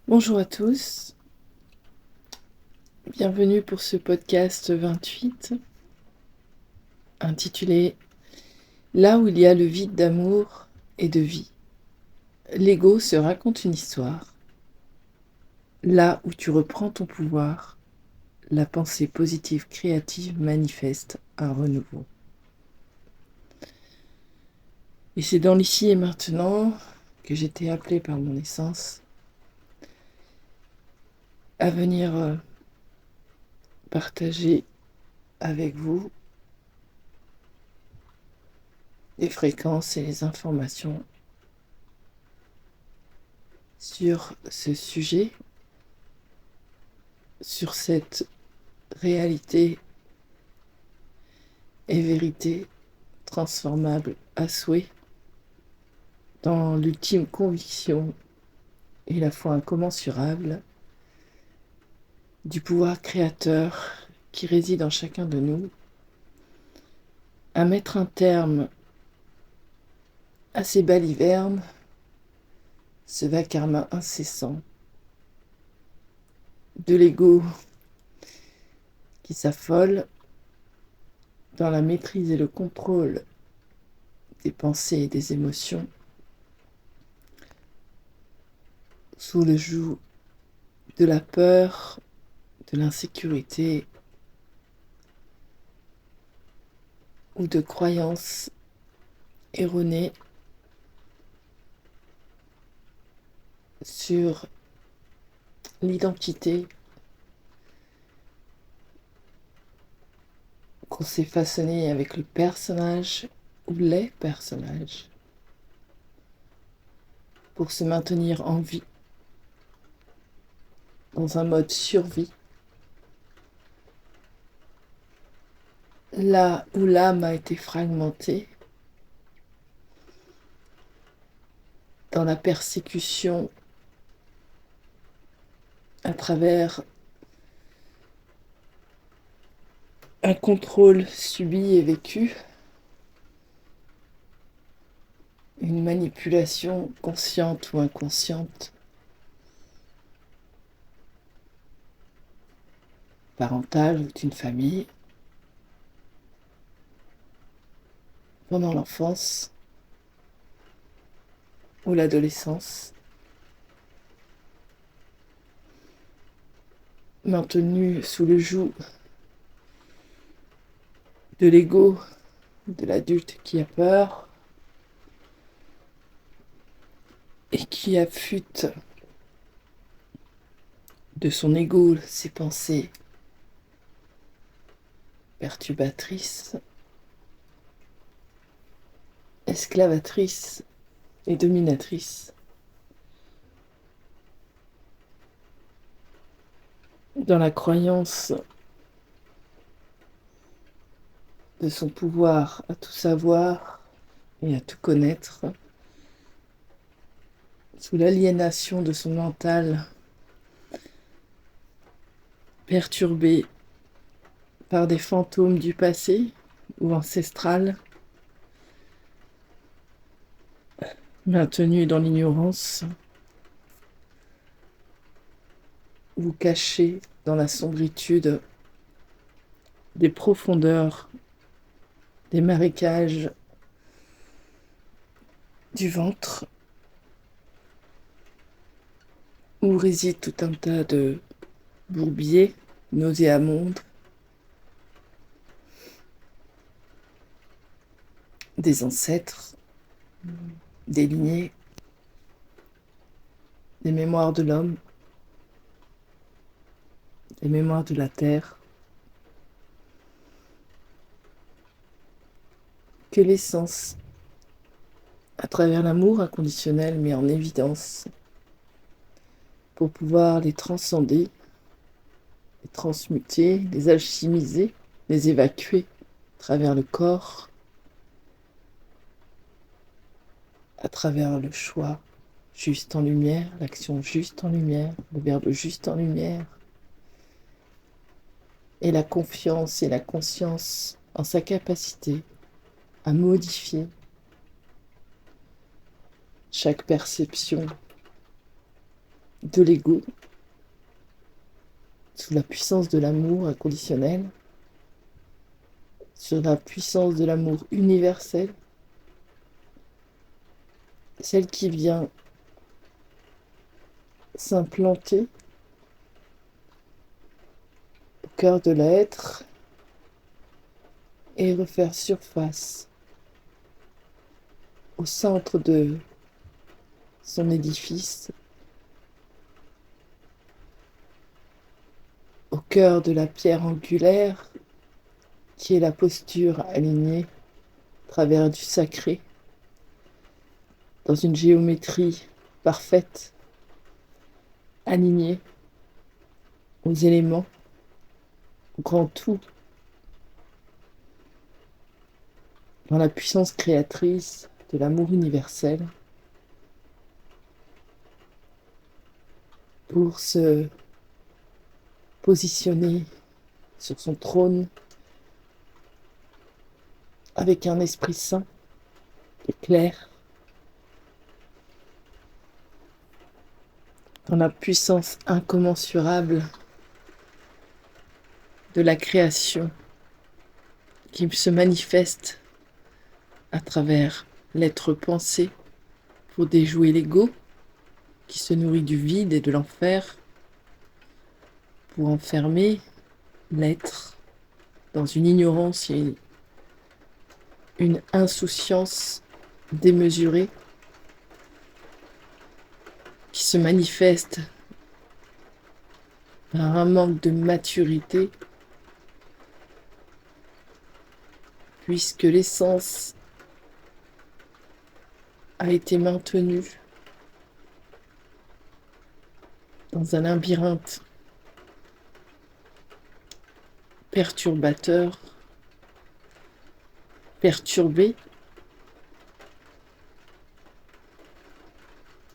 Bonjour à tous, bienvenue pour ce podcast 28 intitulé Là où il y a le vide d'amour et de vie. L'ego se raconte une histoire. Là où tu reprends ton pouvoir, la pensée positive créative manifeste un renouveau. Et c'est dans l'ici et maintenant que j'étais appelée par mon essence à venir partager avec vous les fréquences et les informations sur ce sujet, sur cette réalité et vérité transformable à souhait, dans l'ultime conviction et la foi incommensurable du pouvoir créateur qui réside en chacun de nous, à mettre un terme à ces balivernes, ce vacarme incessant de l'ego qui s'affole dans la maîtrise et le contrôle des pensées et des émotions, sous le joug de la peur, de l'insécurité ou de croyances erronées sur l'identité qu'on s'est façonnée avec le personnage ou les personnages pour se maintenir en vie dans un mode survie, là où l'âme a été fragmentée dans la persécution à travers un contrôle subi et vécu, une manipulation consciente ou inconsciente, parentale ou d'une famille, pendant l'enfance ou l'adolescence, maintenue sous le joug de l'ego de l'adulte qui a peur et qui affûte de son ego ses pensées perturbatrices, esclavatrices et dominatrices, dans la croyance de son pouvoir à tout savoir et à tout connaître, sous l'aliénation de son mental perturbé par des fantômes du passé ou ancestral, maintenu dans l'ignorance ou caché dans la sombritude des profondeurs des marécages du ventre, où réside tout un tas de bourbiers nauséabondes, des ancêtres, des lignées, des mémoires de l'homme, des mémoires de la terre, que l'essence, à travers l'amour inconditionnel, met en évidence pour pouvoir les transcender, les transmuter, les alchimiser, les évacuer à travers le corps, à travers le choix juste en lumière, l'action juste en lumière, le verbe juste en lumière, et la confiance et la conscience en sa capacité à modifier chaque perception de l'ego, sous la puissance de l'amour inconditionnel, sur la puissance de l'amour universel, celle qui vient s'implanter au cœur de l'être et refaire surface au centre de son édifice, au cœur de la pierre angulaire qui est la posture alignée à travers du sacré, dans une géométrie parfaite, alignée aux éléments, au grand tout, dans la puissance créatrice de l'amour universel, pour se positionner sur son trône avec un esprit saint et clair, dans la puissance incommensurable de la création qui se manifeste à travers l'être pensé pour déjouer l'ego qui se nourrit du vide et de l'enfer, pour enfermer l'être dans une ignorance et une insouciance démesurée qui se manifeste par un manque de maturité, puisque l'essence a été maintenue dans un labyrinthe perturbateur, perturbé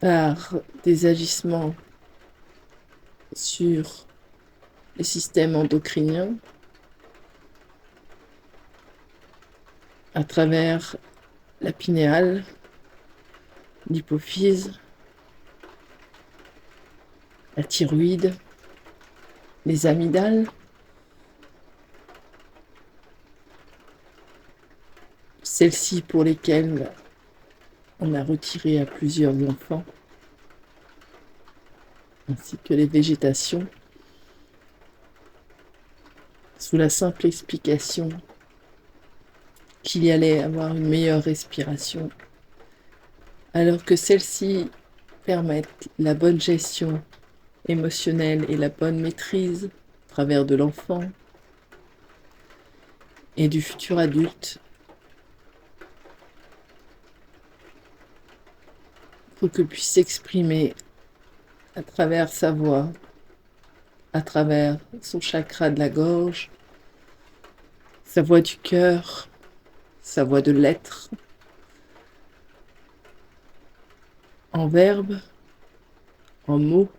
par des agissements sur les systèmes endocriniens, à travers la pinéale, l'hypophyse, la thyroïde, les amygdales, celles-ci pour lesquelles on a retiré à plusieurs enfants, ainsi que les végétations, sous la simple explication qu'il y allait avoir une meilleure respiration, alors que celles-ci permettent la bonne gestion émotionnelle et la bonne maîtrise à travers de l'enfant et du futur adulte, pour que puisse s'exprimer à travers sa voix, à travers son chakra de la gorge, sa voix du cœur, sa voix de l'être, en verbe, en mots,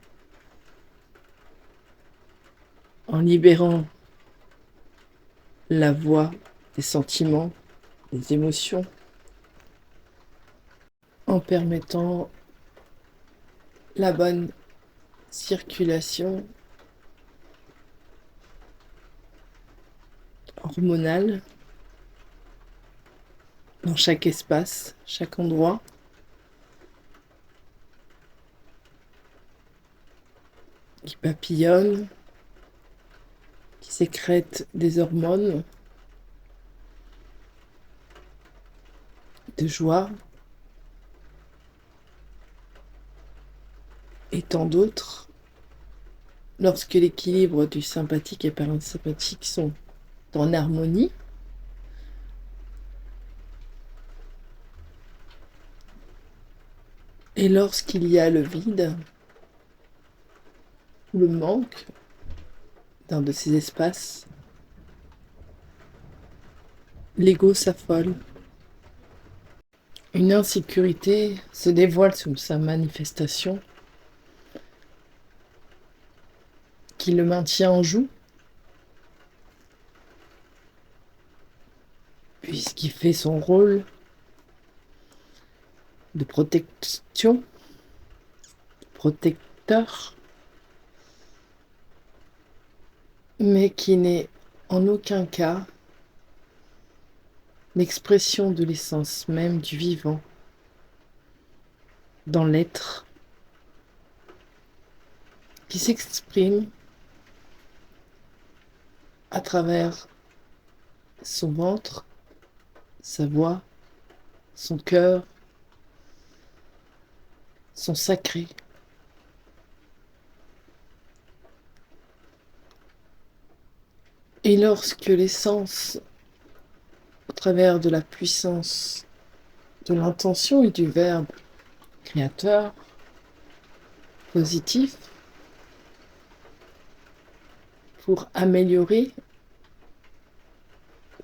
en libérant la voix des sentiments, des émotions, en permettant la bonne circulation hormonale dans chaque espace, chaque endroit, qui papillonne, qui sécrète des hormones de joie et tant d'autres, lorsque l'équilibre du sympathique et parasympathique sont en harmonie, et lorsqu'il y a le vide, le manque d'un de ces espaces, l'ego s'affole. Une insécurité se dévoile sous sa manifestation qui le maintient en joue, puisqu'il fait son rôle de protection, protecteur, mais qui n'est en aucun cas l'expression de l'essence même du vivant dans l'être, qui s'exprime à travers son ventre, sa voix, son cœur, son sacré. Et lorsque l'essence, au travers de la puissance de l'intention et du verbe créateur, positif, pour améliorer,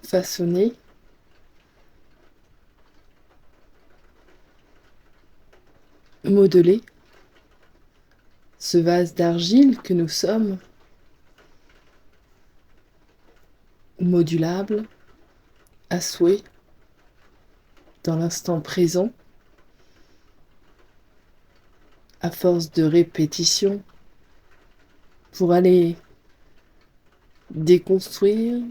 façonner, modeler ce vase d'argile que nous sommes, modulable, à souhait, dans l'instant présent, à force de répétition, pour aller déconstruire,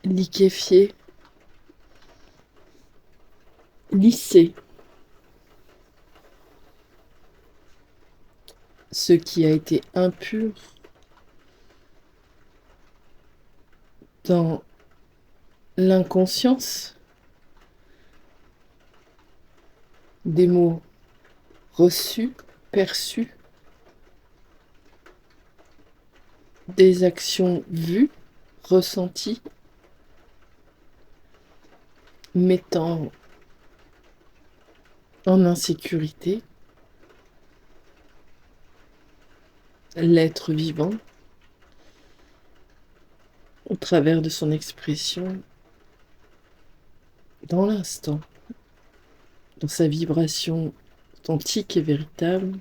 liquéfier, lisser ce qui a été impur dans l'inconscience, des mots reçus, perçus, des actions vues, ressenties, mettant en insécurité l'être vivant au travers de son expression dans l'instant, dans sa vibration authentique et véritable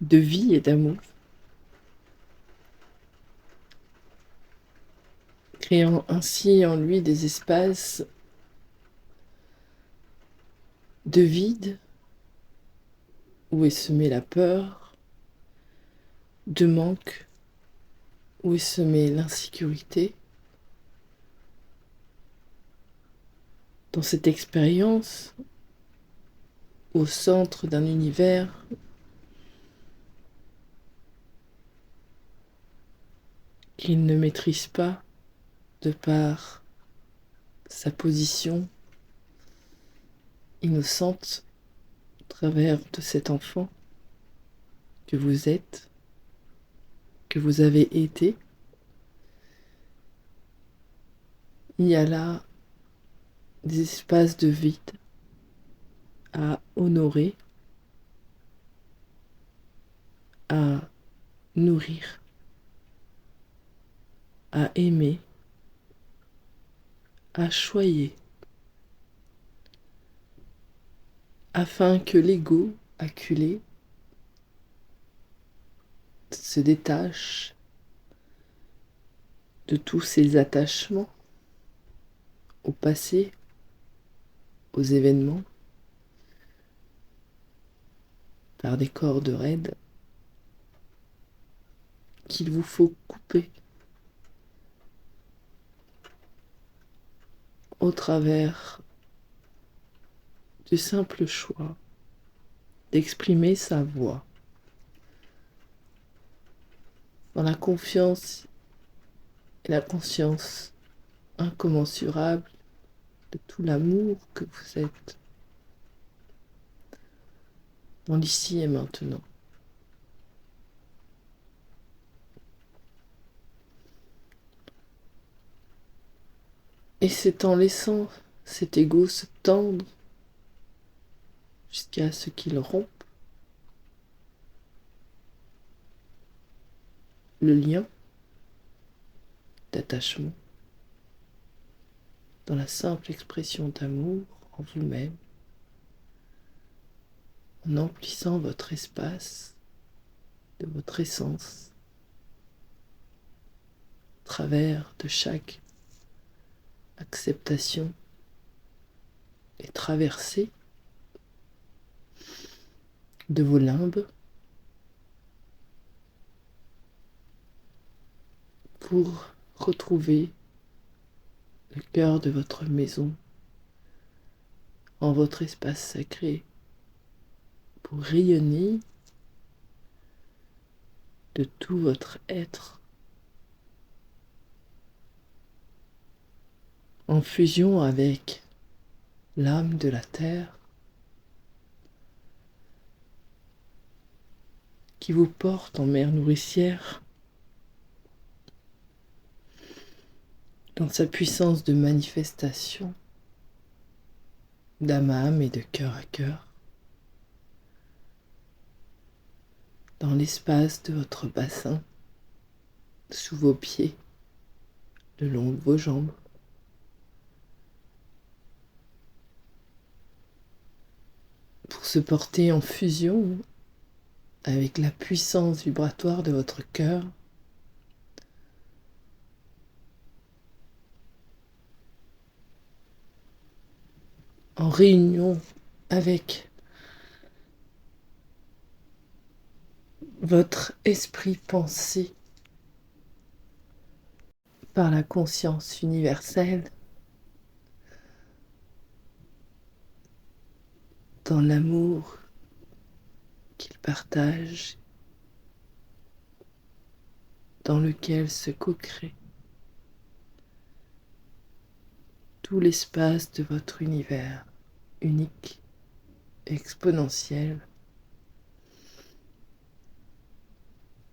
de vie et d'amour, créant ainsi en lui des espaces de vide où est semée la peur, de manque où est semée l'insécurité. Dans cette expérience, au centre d'un univers qu'il ne maîtrise pas de par sa position innocente au travers de cet enfant que vous êtes, que vous avez été. Il y a là des espaces de vide à honorer, à nourrir, à aimer, à choyer, afin que l'ego acculé se détache de tous ses attachements au passé, aux événements, par des cordes raides qu'il vous faut couper au travers du simple choix d'exprimer sa voix dans la confiance et la conscience incommensurable de tout l'amour que vous êtes dans l'ici et maintenant. Et c'est en laissant cet ego se tendre jusqu'à ce qu'il rompe le lien d'attachement dans la simple expression d'amour en vous-même, en emplissant votre espace de votre essence, à travers de chaque acceptation et traversée de vos limbes pour retrouver le cœur de votre maison en votre espace sacré, pour rayonner de tout votre être en fusion avec l'âme de la terre qui vous porte en mer nourricière dans sa puissance de manifestation d'âme à âme et de cœur à cœur, dans l'espace de votre bassin, sous vos pieds, le long de vos jambes. Pour se porter en fusion avec la puissance vibratoire de votre cœur, en réunion avec votre esprit pensé par la conscience universelle, dans l'amour qu'il partage, dans lequel se co-crée tout l'espace de votre univers unique, exponentiel,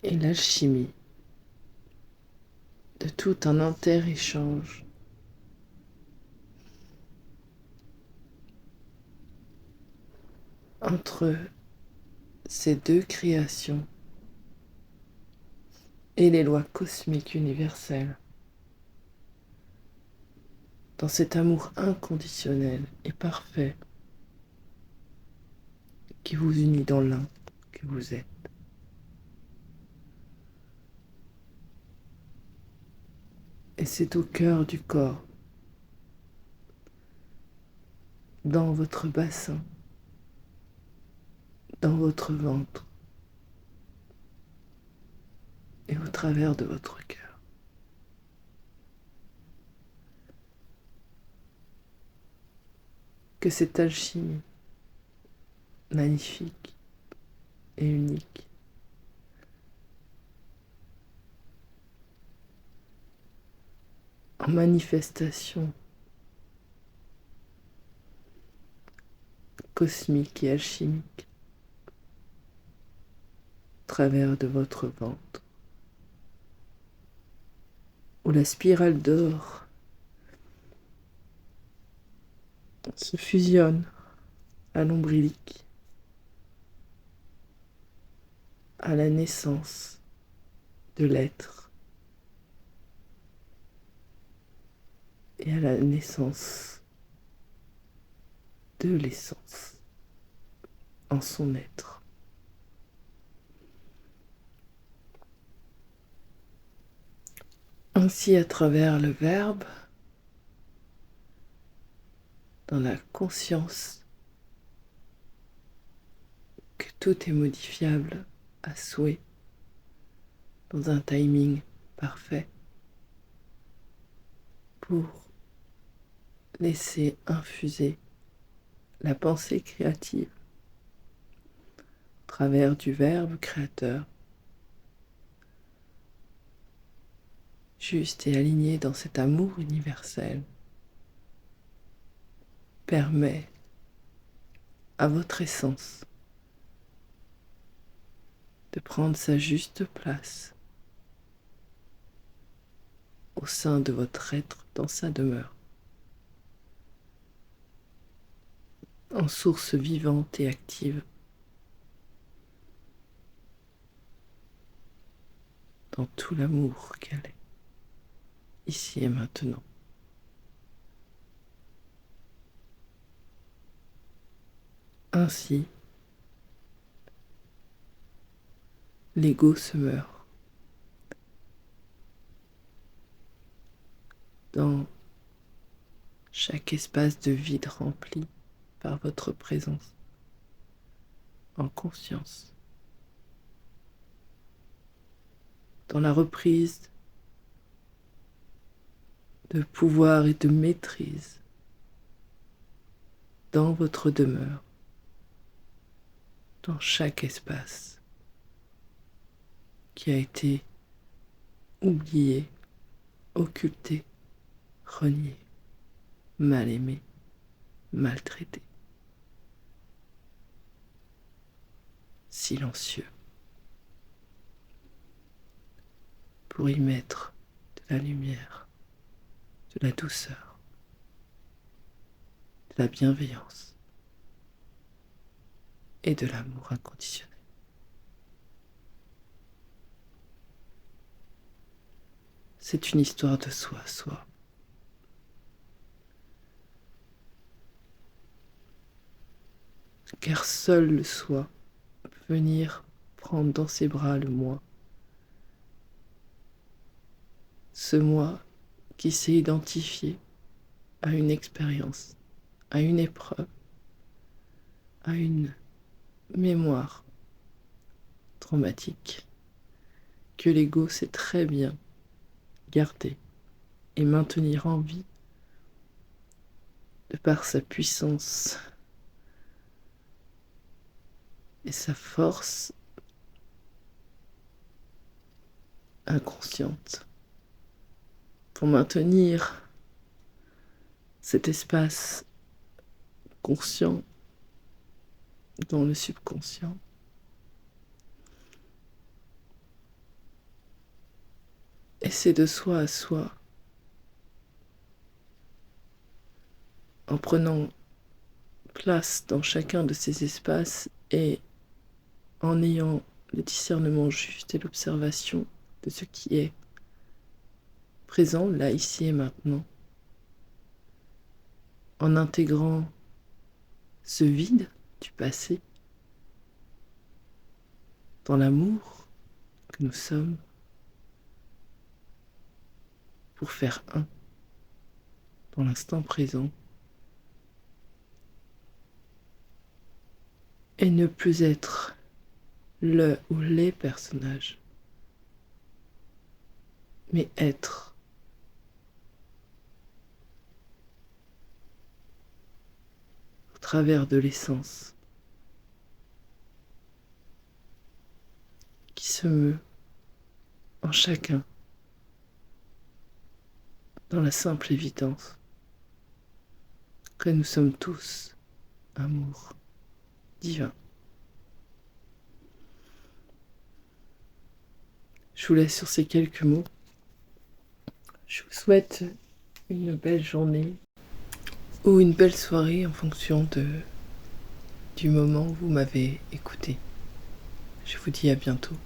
et l'alchimie de tout un inter-échange entre ces deux créations et les lois cosmiques universelles, dans cet amour inconditionnel et parfait qui vous unit dans l'un que vous êtes. Et c'est au cœur du corps, dans votre bassin, dans votre ventre et au travers de votre cœur, que cette alchimie magnifique et unique en manifestation cosmique et alchimique au travers de votre ventre, où la spirale d'or se fusionne à l'ombilic, à la naissance de l'être et à la naissance de l'essence en son être. Ainsi, à travers le Verbe, dans la conscience que tout est modifiable à souhait, dans un timing parfait, pour laisser infuser la pensée créative au travers du Verbe créateur, juste et aligné dans cet amour universel, permet à votre essence de prendre sa juste place au sein de votre être dans sa demeure, en source vivante et active, dans tout l'amour qu'elle est, ici et maintenant. Ainsi, l'ego se meurt dans chaque espace de vide rempli par votre présence, en conscience, dans la reprise de pouvoir et de maîtrise dans votre demeure, dans chaque espace qui a été oublié, occulté, renié, mal aimé, maltraité, silencieux, pour y mettre de la lumière, de la douceur, de la bienveillance et de l'amour inconditionnel. C'est une histoire de soi à soi. Car seul le soi peut venir prendre dans ses bras le moi. Ce moi qui s'est identifié à une expérience, à une épreuve, à une mémoire traumatique que l'ego sait très bien garder et maintenir en vie de par sa puissance et sa force inconsciente pour maintenir cet espace conscient dans le subconscient. Et c'est de soi à soi, en prenant place dans chacun de ces espaces et en ayant le discernement juste et l'observation de ce qui est présent, là, ici et maintenant, en intégrant ce vide du passé dans l'amour que nous sommes pour faire un dans l'instant présent et ne plus être le ou les personnages, mais être au travers de l'essence qui se meut en chacun dans la simple évidence que nous sommes tous amour divin. Je vous laisse sur ces quelques mots. Je vous souhaite une belle journée ou une belle soirée en fonction du moment où vous m'avez écouté. Je vous dis à bientôt.